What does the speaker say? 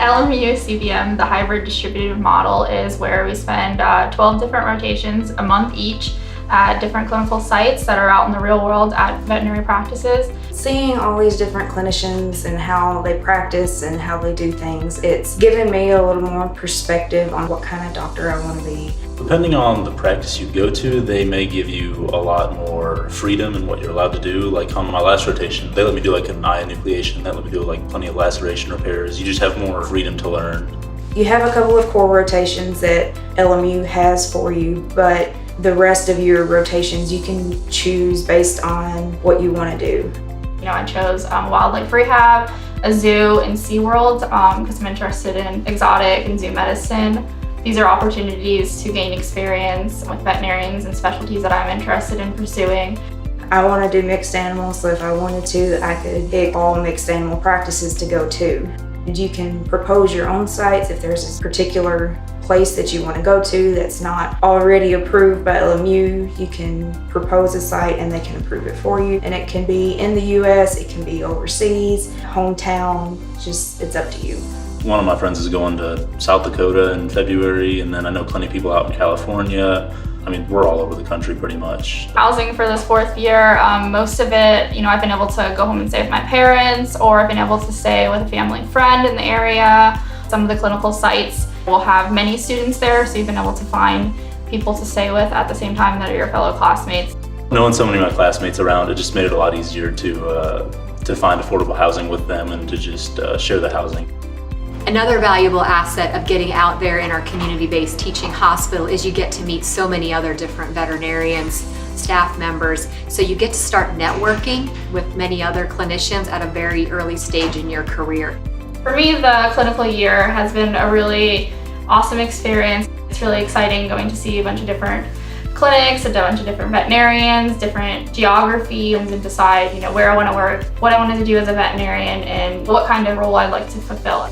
LMU-CVM, the hybrid-distributive model, is where we spend 12 different rotations a month each at different clinical sites that are out in the real world at veterinary practices. Seeing all these different clinicians and how they practice and how they do things, it's given me a little more perspective on what kind of doctor I want to be. Depending on the practice you go to, they may give you a lot more freedom in what you're allowed to do. Like on my last rotation, they let me do like an eye enucleation, they let me do like plenty of laceration repairs. You just have more freedom to learn. You have a couple of core rotations that LMU has for you, but the rest of your rotations you can choose based on what you want to do. You know, I chose wildlife rehab, a zoo, and SeaWorld because I'm interested in exotic and zoo medicine. These are opportunities to gain experience with veterinarians and specialties that I'm interested in pursuing. I want to do mixed animals, so if I wanted to, I could pick all mixed animal practices to go to. And you can propose your own sites if there's a particular place that you want to go to that's not already approved by LMU. You can propose a site and they can approve it for you. And it can be in the US, it can be overseas, hometown, just it's up to you. One of my friends is going to South Dakota in February, and then I know plenty of people out in California. I mean, we're all over the country pretty much. Housing for this fourth year, most of it, you know, I've been able to go home and stay with my parents, or I've been able to stay with a family and friend in the area. Some of the clinical sites will have many students there, so you've been able to find people to stay with at the same time that are your fellow classmates. Knowing so many of my classmates around, it just made it a lot easier to find affordable housing with them and to just share the housing. Another valuable asset of getting out there in our community-based teaching hospital is you get to meet so many other different veterinarians, staff members, so you get to start networking with many other clinicians at a very early stage in your career. For me, the clinical year has been a really awesome experience. It's really exciting going to see a bunch of different clinics, a bunch of different veterinarians, different geography, and decide, you know, where I want to work, what I wanted to do as a veterinarian, and what kind of role I'd like to fulfill.